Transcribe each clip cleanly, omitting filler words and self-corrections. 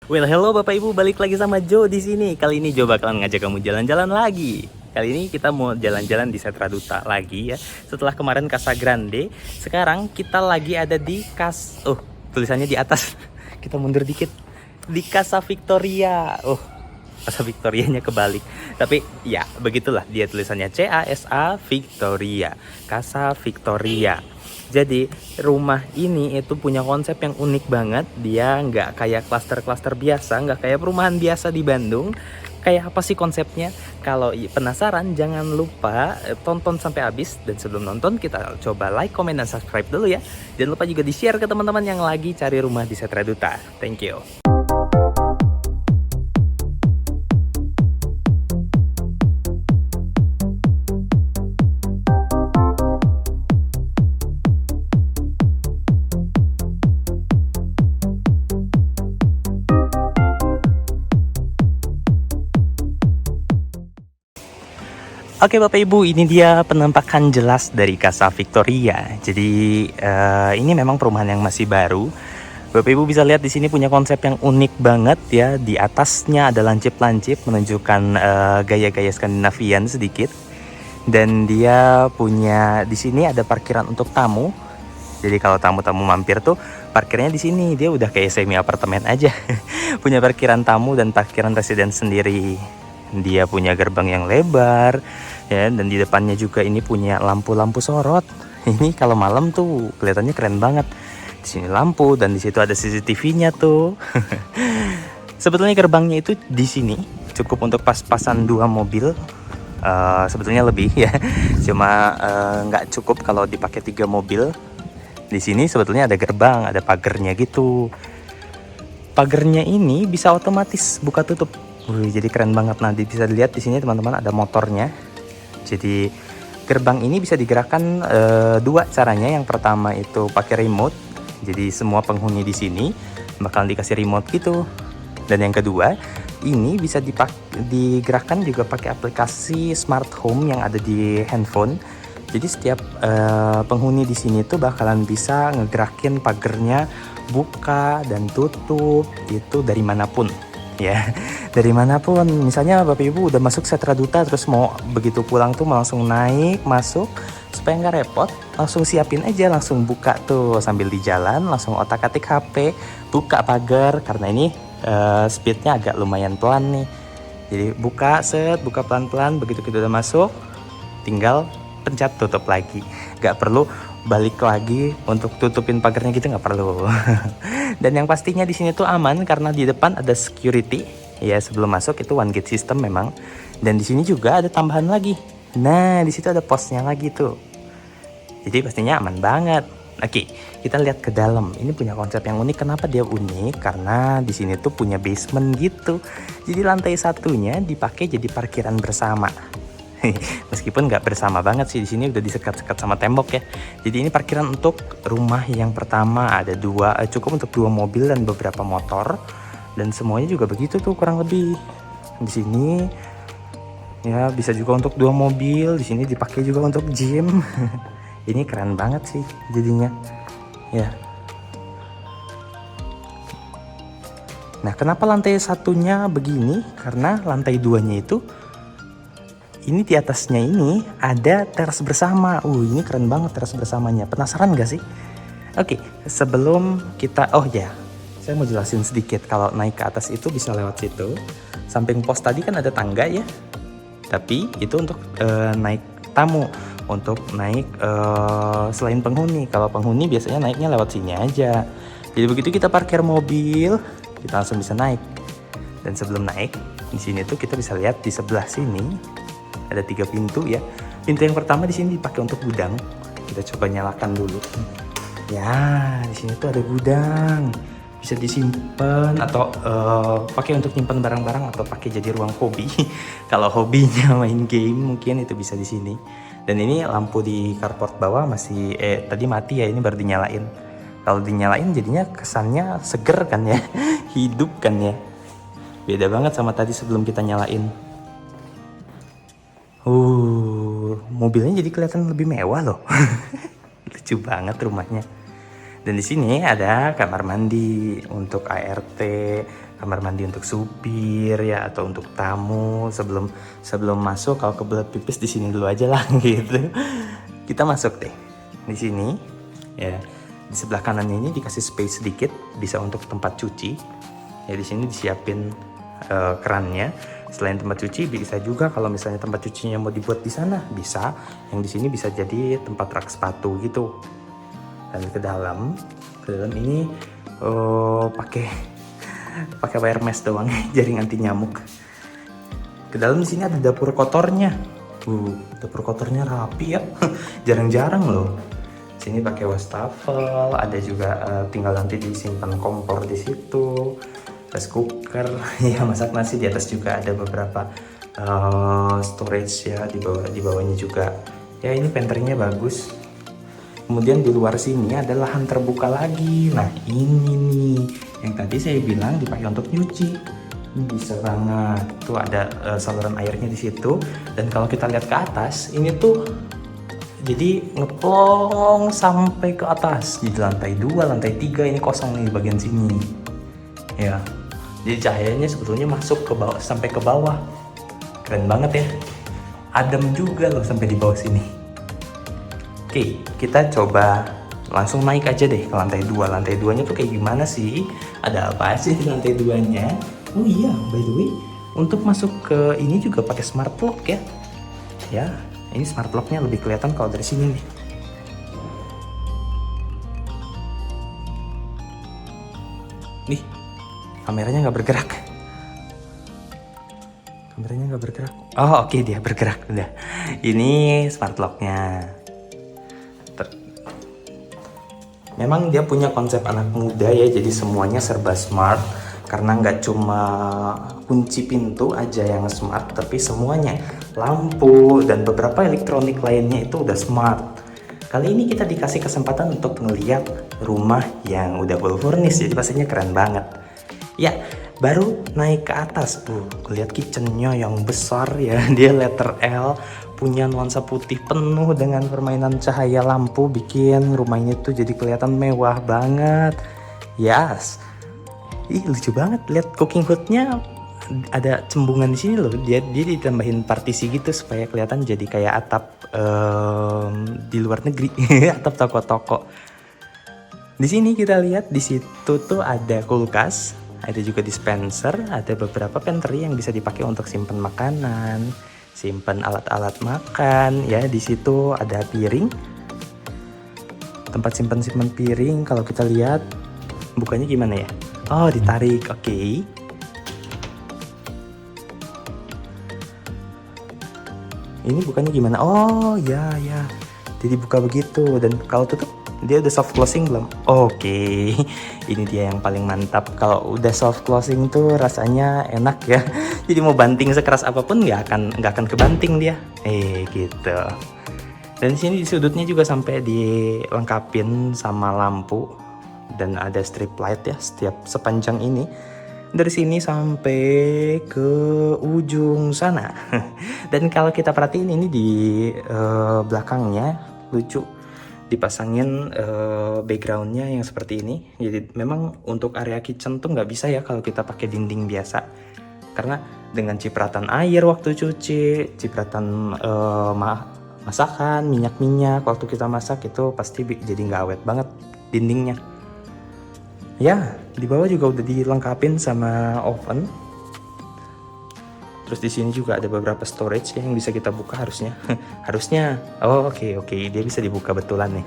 Well, hello Bapak Ibu, balik lagi sama Joe di sini. Kali ini Joe bakalan ngajak kamu jalan-jalan lagi. Kali ini kita mau jalan-jalan di Setra Duta lagi ya. Setelah kemarin Casa Grande, sekarang kita lagi ada di tulisannya di atas. Kita mundur dikit. Di Casa Victoria. Casa Victorianya kebalik. Tapi ya, begitulah dia tulisannya CASA Victoria. Casa Victoria. Jadi rumah ini itu punya konsep yang unik banget. Dia nggak kayak klaster-klaster biasa, nggak kayak perumahan biasa di Bandung. Kayak apa sih konsepnya? Kalau penasaran jangan lupa tonton sampai habis. Dan sebelum nonton kita coba like, comment, dan subscribe dulu ya. Jangan lupa juga di-share ke teman-teman yang lagi cari rumah di Setra Duta. Thank you. Oke Bapak Ibu, ini dia penampakan jelas dari Casa Victoria. Jadi ini memang perumahan yang masih baru. Bapak Ibu bisa lihat di sini punya konsep yang unik banget ya. Di atasnya ada lancip-lancip menunjukkan gaya-gaya Skandinavian sedikit. Dan dia punya di sini ada parkiran untuk tamu. Jadi kalau tamu-tamu mampir tuh parkirnya di sini. Dia udah kayak semi apartemen aja. Punya parkiran tamu dan parkiran residen sendiri. Dia punya gerbang yang lebar ya, dan di depannya juga ini punya lampu-lampu sorot. Ini kalau malam tuh kelihatannya keren banget. Di sini lampu dan di situ ada CCTV-nya tuh. Sebetulnya gerbangnya itu di sini cukup untuk pas-pasan 2 mobil. Sebetulnya lebih ya. Cuma nggak cukup kalau dipakai 3 mobil. Di sini sebetulnya ada gerbang, ada pagernya gitu. Pagernya ini bisa otomatis buka tutup. Jadi keren banget. Nah, bisa dilihat di sini teman-teman ada motornya. Jadi gerbang ini bisa digerakkan 2 caranya. Yang pertama itu pakai remote. Jadi semua penghuni di sini bakal dikasih remote gitu. Dan yang kedua, ini bisa digerakkan juga pakai aplikasi smart home yang ada di handphone. Jadi setiap penghuni di sini tuh bakalan bisa ngegerakin pagernya buka dan tutup itu dari manapun. Ya, dari manapun. Misalnya Bapak Ibu udah masuk Setra Duta terus mau begitu pulang tuh mau langsung naik masuk supaya nggak repot, langsung siapin aja, langsung buka tuh sambil di jalan, langsung otak-atik HP, buka pagar karena ini speednya agak lumayan pelan nih. Jadi buka buka pelan-pelan, begitu kita udah masuk tinggal pencet tutup lagi. Nggak perlu balik lagi untuk tutupin pagarnya gitu, nggak perlu. Dan yang pastinya di sini tuh aman karena di depan ada security. Ya, sebelum masuk itu one gate system memang. Dan di sini juga ada tambahan lagi. Nah, di situ ada posnya lagi tuh. Jadi pastinya aman banget. Oke, kita lihat ke dalam. Ini punya konsep yang unik. Kenapa dia unik? Karena di sini tuh punya basement gitu. Jadi lantai satunya dipakai jadi parkiran bersama. Meskipun nggak bersama banget sih, di sini udah disekat-sekat sama tembok ya. Jadi ini parkiran untuk rumah yang pertama ada 2, cukup untuk 2 mobil dan beberapa motor. Dan semuanya juga begitu tuh kurang lebih. Di sini ya bisa juga untuk 2 mobil, di sini dipakai juga untuk gym. Ini keren banget sih jadinya. Ya. Nah, kenapa lantai satunya begini? Karena lantai 2-nya itu ini di atasnya ini ada teras bersama. Ini keren banget teras bersamanya. Penasaran gak sih? Oke, sebelum kita saya mau jelasin sedikit. Kalau naik ke atas itu bisa lewat situ. Samping pos tadi kan ada tangga ya. Tapi itu untuk naik tamu, untuk naik selain penghuni. Kalau penghuni biasanya naiknya lewat sini aja. Jadi begitu kita parkir mobil, kita langsung bisa naik. Dan sebelum naik, di sini tuh kita bisa lihat di sebelah sini ada 3 pintu ya. Pintu yang pertama di sini dipakai untuk gudang. Kita coba nyalakan dulu. Ya, di sini tuh ada gudang. Bisa disimpan atau pakai untuk nyimpan barang-barang atau pakai jadi ruang hobi. Kalau hobinya main game mungkin itu bisa di sini. Dan ini lampu di carport bawah masih tadi mati ya, ini baru dinyalain. Kalau dinyalain jadinya kesannya seger kan ya. Hidup kan ya. Beda banget sama tadi sebelum kita nyalain. Mobilnya jadi kelihatan lebih mewah loh. Lucu banget rumahnya. Dan di sini ada kamar mandi untuk ART, kamar mandi untuk supir ya, atau untuk tamu. Sebelum masuk, kalau kebelet pipis di sini dulu aja lah gitu. Kita masuk deh di sini ya. Di sebelah kanannya ini dikasih space sedikit, bisa untuk tempat cuci ya. Di sini disiapin kerannya. Selain tempat cuci, bisa juga kalau misalnya tempat cucinya mau dibuat di sana, bisa. Yang di sini bisa jadi tempat rak sepatu gitu. Dan ke dalam ini pakai wire mesh doang, jaring anti nyamuk. Ke dalam di sini ada dapur kotornya. Dapur kotornya rapi ya. Jarang-jarang loh. Sini pakai wastafel, ada juga tinggal nanti disimpan kompor di situ. Rice cooker ya, masak nasi. Di atas juga ada beberapa storage ya, di bawahnya juga ya. Ini pantry-nya bagus. Kemudian di luar sini ada lahan terbuka lagi. Nah ini nih yang tadi saya bilang dipakai untuk nyuci. Ini bisa banget tuh, ada saluran airnya di situ. Dan kalau kita lihat ke atas, ini tuh jadi ngeplong sampai ke atas. Di lantai 2, lantai 3 ini kosong nih bagian sini ya. Jadi cahayanya sebetulnya masuk ke bawah, sampai ke bawah. Keren banget ya. Adem juga loh sampai di bawah sini. Oke, kita coba langsung naik aja deh ke lantai 2. Lantai 2-nya tuh kayak gimana sih? Ada apa sih di lantai 2-nya? Oh iya, by the way, untuk masuk ke ini juga pakai smart lock ya. Ya, ini smart lock-nya lebih kelihatan kalau dari sini nih. Nih, kameranya nggak bergerak. Kameranya nggak bergerak. Oh oke, dia bergerak udah. Ini smart lock-nya. Memang dia punya konsep anak muda ya, jadi semuanya serba smart. Karena nggak cuma kunci pintu aja yang smart, tapi semuanya, lampu dan beberapa elektronik lainnya itu udah smart. Kali ini kita dikasih kesempatan untuk ngeliat rumah yang udah full furnish, jadi pastinya keren banget. Ya, baru naik ke atas tuh, lihat kitchennya yang besar ya. Dia letter L, punya nuansa putih penuh dengan permainan cahaya lampu, bikin rumah ini tuh jadi kelihatan mewah banget. Yes, lucu banget. Lihat cooking hoodnya ada cembungan di sini loh. Dia ditambahin partisi gitu supaya kelihatan jadi kayak atap di luar negeri, atap toko-toko. Di sini kita lihat di situ tuh ada kulkas. Ada juga dispenser, ada beberapa pantry yang bisa dipakai untuk simpan makanan, simpan alat-alat makan ya. Di situ ada piring, tempat simpan piring. Kalau kita lihat bukanya gimana ya? Oh, ditarik. Oke. Ini bukanya gimana? Oh ya, jadi buka begitu. Dan kalau tutup dia udah soft closing belum? Oke. Ini dia yang paling mantap. Kalau udah soft closing tuh rasanya enak ya. Jadi mau banting sekeras apapun nggak akan kebanting dia. Gitu. Dan di sini di sudutnya juga sampai dilengkapin sama lampu dan ada strip light ya sepanjang ini. Dari sini sampai ke ujung sana. Dan kalau kita perhatiin ini di belakangnya lucu, dipasangin backgroundnya yang seperti ini. Jadi memang untuk area kitchen tuh nggak bisa ya kalau kita pakai dinding biasa, karena dengan cipratan air waktu cuci, cipratan masakan, minyak waktu kita masak itu pasti jadi nggak awet banget dindingnya. Ya, di bawah juga udah dilengkapin sama oven. Terus di sini juga ada beberapa storage yang bisa kita buka harusnya. Harusnya. Oh, oke. Dia bisa dibuka betulan nih.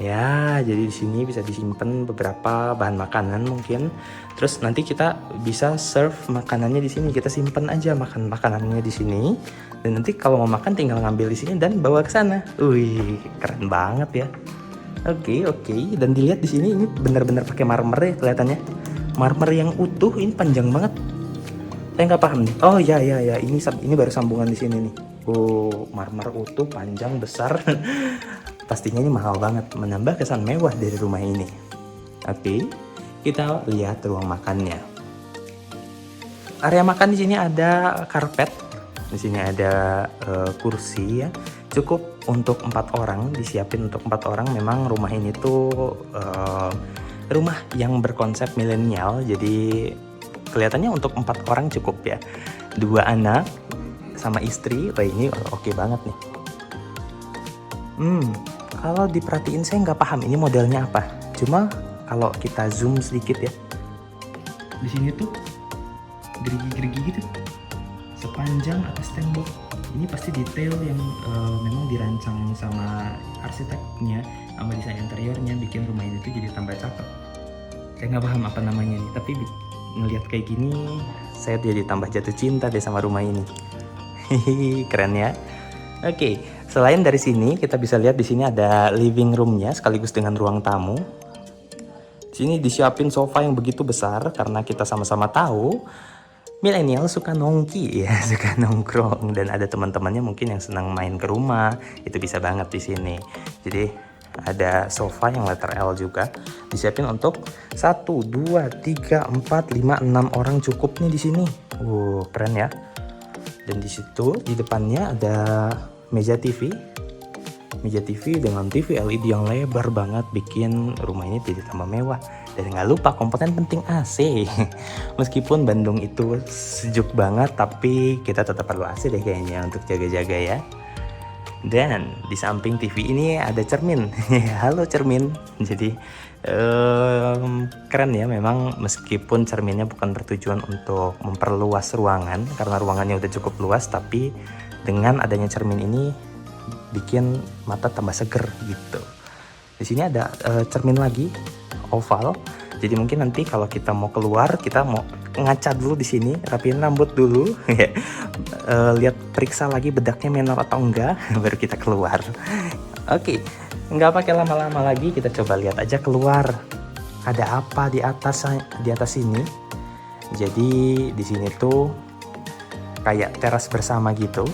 Ya, jadi di sini bisa disimpan beberapa bahan makanan mungkin. Terus nanti kita bisa serve makanannya di sini. Kita simpan aja makanannya di sini. Dan nanti kalau mau makan tinggal ngambil di sini dan bawa ke sana. Wih, keren banget ya. Oke. Dan dilihat di sini ini benar-benar pakai marmer ya kelihatannya. Marmer yang utuh, ini panjang banget. Saya nggak paham nih. Oh ya, ini baru sambungan di sini nih. Oh, marmer utuh, panjang, besar. Pastinya ini mahal banget, menambah kesan mewah dari rumah ini. Oke, kita lihat ruang makannya. Area makan di sini ada karpet. Di sini ada kursi ya. Cukup untuk 4 orang, disiapin untuk 4 orang. Memang rumah ini tuh rumah yang berkonsep milenial, jadi kelihatannya untuk 4 orang cukup ya. 2 anak sama istri. Wah, ini oke banget nih. Kalau diperhatiin saya nggak paham ini modelnya apa. Cuma kalau kita zoom sedikit ya, di sini tuh gerigi-gerigi gitu sepanjang atas tembok. Ini pasti detail yang memang dirancang sama arsiteknya, sama desain interiornya, bikin rumah ini tuh jadi tambah cakep. Saya nggak paham apa namanya nih, tapi ngelihat kayak gini, saya jadi tambah jatuh cinta deh sama rumah ini. Hihi, keren ya. Oke, selain dari sini kita bisa lihat di sini ada living roomnya sekaligus dengan ruang tamu. Di sini disiapin sofa yang begitu besar karena kita sama-sama tahu milenial suka nongki ya, suka nongkrong, dan ada teman-temannya mungkin yang senang main ke rumah, itu bisa banget di sini. Jadi ada sofa yang letter L juga, disiapin untuk 1, 2, 3, 4, 5, 6 orang cukup nih di sini. Keren ya. Dan di situ di depannya ada meja TV dengan TV LED yang lebar banget, bikin rumah ini jadi tambah mewah. Dan nggak lupa komponen penting AC. Meskipun Bandung itu sejuk banget, tapi kita tetap perlu AC deh kayaknya untuk jaga-jaga ya. Dan di samping TV ini ada cermin. Halo cermin. Jadi keren ya, memang meskipun cerminnya bukan bertujuan untuk memperluas ruangan karena ruangannya udah cukup luas, tapi dengan adanya cermin ini bikin mata tambah seger gitu. Di sini ada cermin lagi oval. Jadi mungkin nanti kalau kita mau keluar, kita mau ngaca dulu di sini, rapiin rambut dulu, lihat periksa lagi bedaknya menor atau enggak, baru kita keluar. Oke, nggak pakai lama-lama lagi, kita coba lihat aja keluar. Ada apa di atas sini? Jadi di sini tuh kayak teras bersama gitu.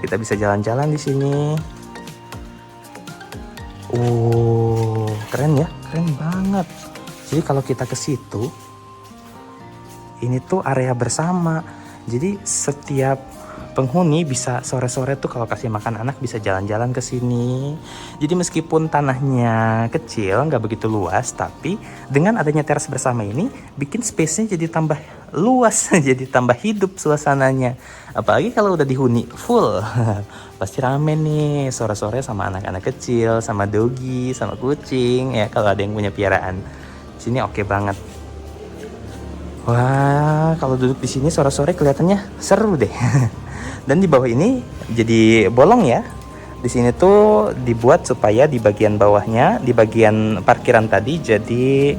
Kita bisa jalan-jalan di sini. Keren ya, keren banget. Jadi kalau kita ke situ, ini tuh area bersama. Jadi setiap penghuni bisa sore-sore tuh kalau kasih makan anak bisa jalan-jalan ke sini. Jadi meskipun tanahnya kecil, nggak begitu luas, tapi dengan adanya teras bersama ini bikin space-nya jadi tambah luas, jadi tambah hidup suasananya. Apalagi kalau udah dihuni full, pasti rame nih sore-sore sama anak-anak kecil, sama dogi, sama kucing ya kalau ada yang punya piaraan. Sini oke banget. Wah, kalau duduk di sini sore-sore kelihatannya seru deh. Dan di bawah ini jadi bolong ya. Di sini tuh dibuat supaya di bagian bawahnya, di bagian parkiran tadi jadi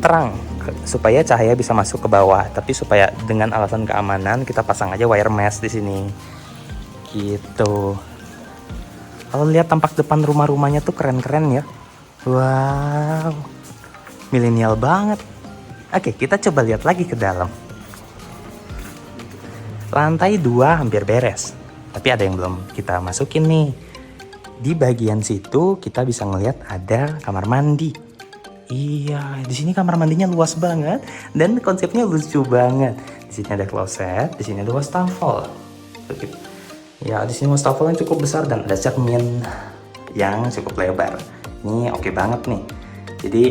terang, supaya cahaya bisa masuk ke bawah. Tapi supaya dengan alasan keamanan kita pasang aja wire mesh di sini. Gitu. Kalau lihat tampak depan rumah-rumahnya tuh keren-keren ya. Wow, milenial banget. Oke, kita coba lihat lagi ke dalam. Lantai 2 hampir beres, tapi ada yang belum kita masukin nih. Di bagian situ kita bisa ngelihat ada kamar mandi. Iya, di sini kamar mandinya luas banget dan konsepnya lucu banget. Di sini ada kloset, di sini ada wastafel. Ya, di sini wastafelnya cukup besar dan ada cermin yang cukup lebar. Ini oke banget nih. Jadi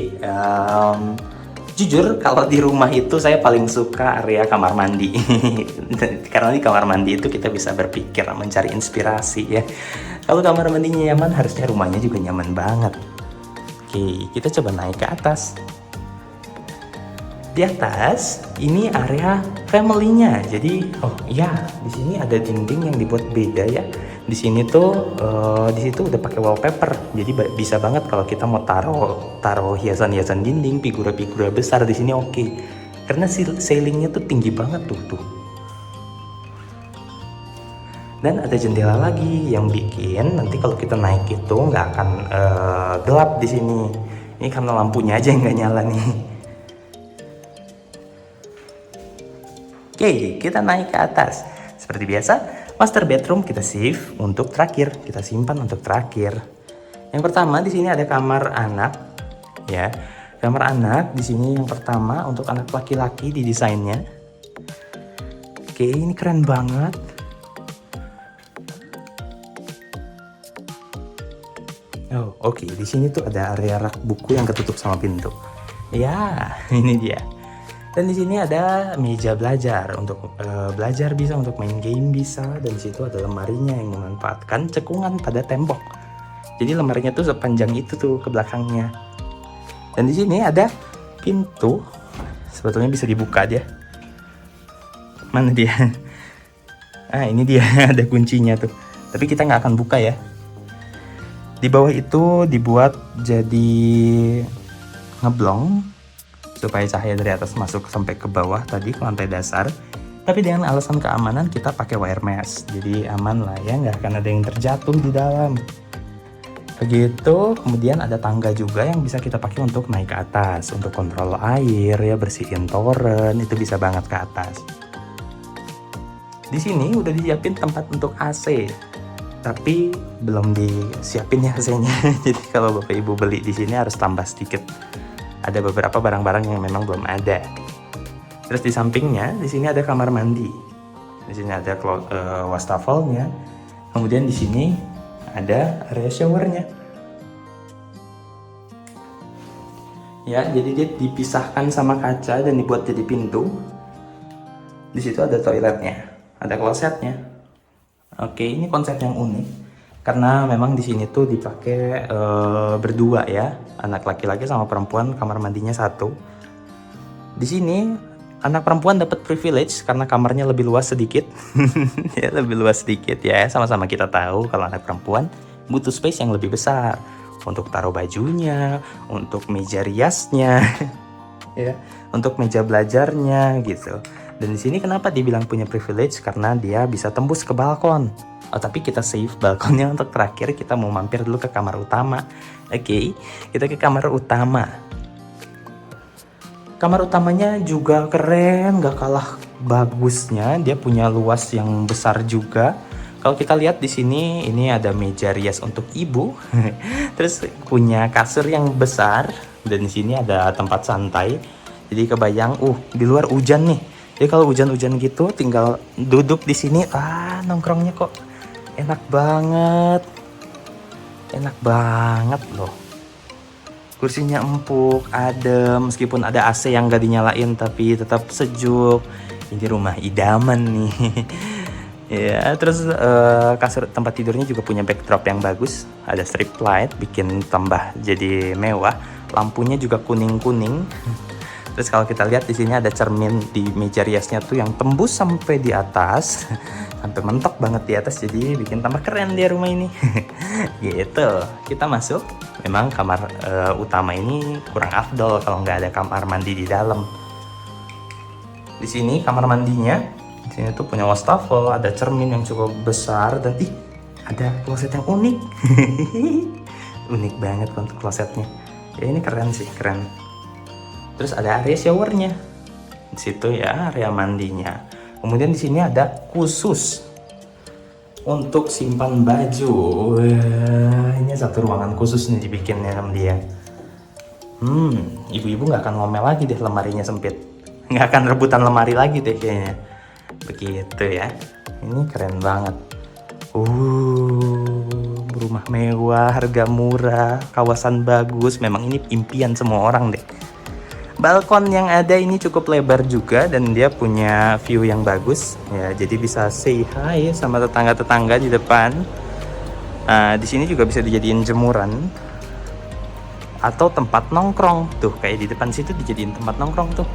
jujur kalau di rumah itu saya paling suka area kamar mandi. Karena di kamar mandi itu kita bisa berpikir, mencari inspirasi ya. Kalau kamar mandinya nyaman, harusnya rumahnya juga nyaman banget. Oke, kita coba naik ke atas. Di atas ini area family-nya. Jadi, di sini ada dinding yang dibuat beda ya. Di sini tuh di situ udah pakai wallpaper. Jadi bisa banget kalau kita mau taruh hiasan-hiasan dinding, figura-figura besar di sini oke. Karena ceilingnya tuh tinggi banget tuh. Dan ada jendela lagi yang bikin nanti kalau kita naik itu nggak akan gelap di sini. Ini karena lampunya aja yang nggak nyala nih. Oke, kita naik ke atas. Seperti biasa, master bedroom kita save untuk terakhir, kita simpan untuk terakhir. Yang pertama di sini ada kamar anak, ya. Kamar anak di sini yang pertama untuk anak laki-laki di desainnya. Oke, ini keren banget. Oke. Di sini tuh ada area rak buku yang ketutup sama pintu. Ya, ini dia. Dan di sini ada meja belajar untuk belajar bisa, untuk main game bisa, dan di situ ada lemarinya yang memanfaatkan cekungan pada tembok. Jadi lemarinya tuh sepanjang itu tuh ke belakangnya. Dan di sini ada pintu, sebetulnya bisa dibuka dia. Mana dia? Ah, ini dia. Ada kuncinya tuh. Tapi kita nggak akan buka ya. Di bawah itu dibuat jadi ngeblong supaya cahaya dari atas masuk sampai ke bawah tadi ke lantai dasar. Tapi dengan alasan keamanan kita pakai wire mesh. Jadi aman lah ya, nggak akan ada yang terjatuh di dalam. Begitu, kemudian ada tangga juga yang bisa kita pakai untuk naik ke atas, untuk kontrol air ya, bersihin toren, itu bisa banget ke atas. Di sini udah disiapin tempat untuk AC, tapi belum disiapin ya AC-nya. Jadi kalau Bapak Ibu beli di sini harus tambah sedikit. Ada beberapa barang-barang yang memang belum ada. Terus di sampingnya di sini ada kamar mandi. Di sini ada wastafelnya. Kemudian di sini ada area showernya. Ya, jadi dia dipisahkan sama kaca dan dibuat jadi pintu. Di situ ada toiletnya, ada klosetnya. Oke, ini konsep yang unik karena memang di sini tuh dipakai berdua ya, anak laki-laki sama perempuan, kamar mandinya satu. Di sini anak perempuan dapat privilege karena kamarnya lebih luas sedikit. Ya, lebih luas sedikit ya. Sama-sama kita tahu kalau anak perempuan butuh space yang lebih besar untuk taruh bajunya, untuk meja riasnya, ya, untuk meja belajarnya gitu. Dan di sini kenapa dibilang punya privilege? Karena dia bisa tembus ke balkon. Oh, tapi kita save balkonnya untuk terakhir. Kita mau mampir dulu ke kamar utama. Oke, kita ke kamar utama. Kamar utamanya juga keren, gak kalah bagusnya. Dia punya luas yang besar juga. Kalau kita lihat di sini, ini ada meja rias untuk ibu. Terus punya kasur yang besar, dan di sini ada tempat santai. Jadi kebayang, di luar hujan nih. Jadi kalau hujan-hujan gitu, tinggal duduk di sini. Nongkrongnya kok enak banget. Enak banget loh. Kursinya empuk, adem, meskipun ada AC yang gak dinyalain tapi tetap sejuk. Ini rumah idaman nih. Ya, terus kasur tempat tidurnya juga punya backdrop yang bagus. Ada strip light, bikin tambah jadi mewah. Lampunya juga kuning-kuning. Terus kalau kita lihat di sini ada cermin di meja riasnya tuh yang tembus sampai di atas. Sampai mentok banget di atas, jadi bikin tambah keren dia rumah ini. Gitu. Kita masuk. Memang kamar utama ini kurang afdol kalau nggak ada kamar mandi di dalam. Di sini kamar mandinya, di sini tuh punya wastafel, ada cermin yang cukup besar, dan ada kloset yang unik. Unik banget untuk klosetnya. Ya ini keren sih, keren. Terus ada area showernya. Di situ ya area mandinya. Kemudian di sini ada khusus untuk simpan baju. Ini satu ruangan khusus nih dibikinnya sama dia. Ibu-ibu nggak akan ngomel lagi deh lemarinya sempit. Nggak akan rebutan lemari lagi deh kayaknya. Begitu ya. Ini keren banget. Rumah mewah, harga murah, kawasan bagus. Memang ini impian semua orang deh. Balkon yang ada ini cukup lebar juga dan dia punya view yang bagus ya, jadi bisa say hi sama tetangga-tetangga di depan. Di sini juga bisa dijadiin jemuran atau tempat nongkrong tuh, kayak di depan situ dijadiin tempat nongkrong tuh.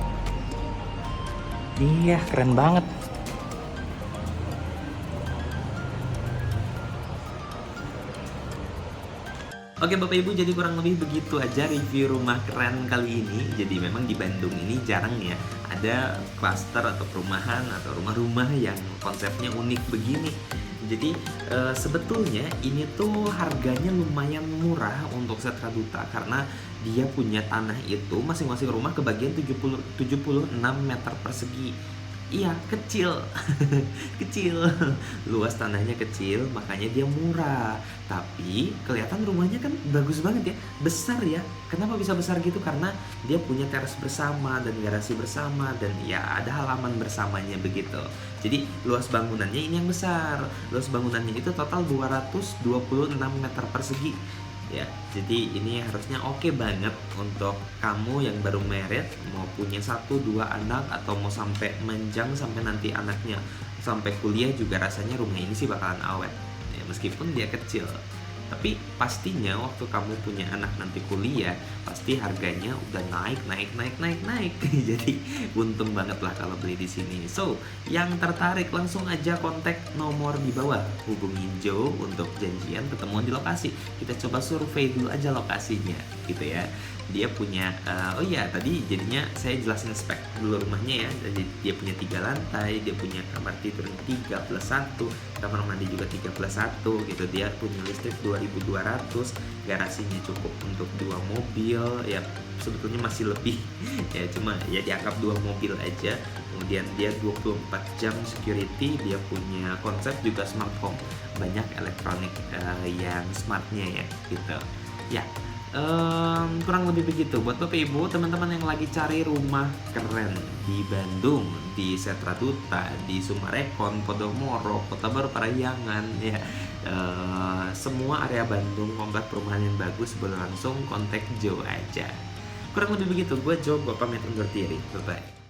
Iya, keren banget. Oke Bapak Ibu, jadi kurang lebih begitu aja review rumah keren kali ini. Jadi memang di Bandung ini jarang ya ada klaster atau perumahan atau rumah-rumah yang konsepnya unik begini. Jadi sebetulnya ini tuh harganya lumayan murah untuk Setra Duta karena dia punya tanah itu masing-masing rumah kebagian 76 meter persegi. Iya, kecil. Kecil. Luas tanahnya kecil, makanya dia murah. Tapi kelihatan rumahnya kan bagus banget ya. Besar ya. Kenapa bisa besar gitu? Karena dia punya teras bersama dan garasi bersama dan ya ada halaman bersamanya begitu. Jadi luas bangunannya ini yang besar. Luas bangunannya itu total 226 meter persegi. ya. Jadi ini harusnya oke banget untuk kamu yang baru married, mau punya 1 2 anak atau mau sampai menjang sampai nanti anaknya sampai kuliah juga rasanya rumah ini sih bakalan awet. Ya, meskipun dia kecil. Tapi pastinya waktu kamu punya anak nanti kuliah, pasti harganya udah naik. Jadi untung banget lah kalau beli di sini. So, yang tertarik langsung aja kontak nomor di bawah. Hubungin Joe untuk janjian ketemuan di lokasi. Kita coba survei dulu aja lokasinya, gitu ya. Dia punya, oh iya tadi jadinya saya jelasin spek dulu rumahnya ya. Jadi dia punya 3 lantai, dia punya kamar tidur 3+1, kamar mandi juga 3+1 gitu. Dia punya listrik 2.200, garasinya cukup untuk 2 mobil ya, sebetulnya masih lebih ya, cuma ya dianggap 2 mobil aja. Kemudian dia 24 jam security, dia punya konsep juga smart home, banyak elektronik yang smartnya ya gitu ya. Kurang lebih begitu buat Bapak Ibu teman-teman yang lagi cari rumah keren di Bandung, di Setra Duta, di Sumarekon, Podomoro, Kota Baru Parahyangan ya. Semua area Bandung, komplek perumahan yang bagus, boleh langsung kontak Joe aja. Kurang lebih begitu, gue Joe, gue pamit undur diri. Bye bye.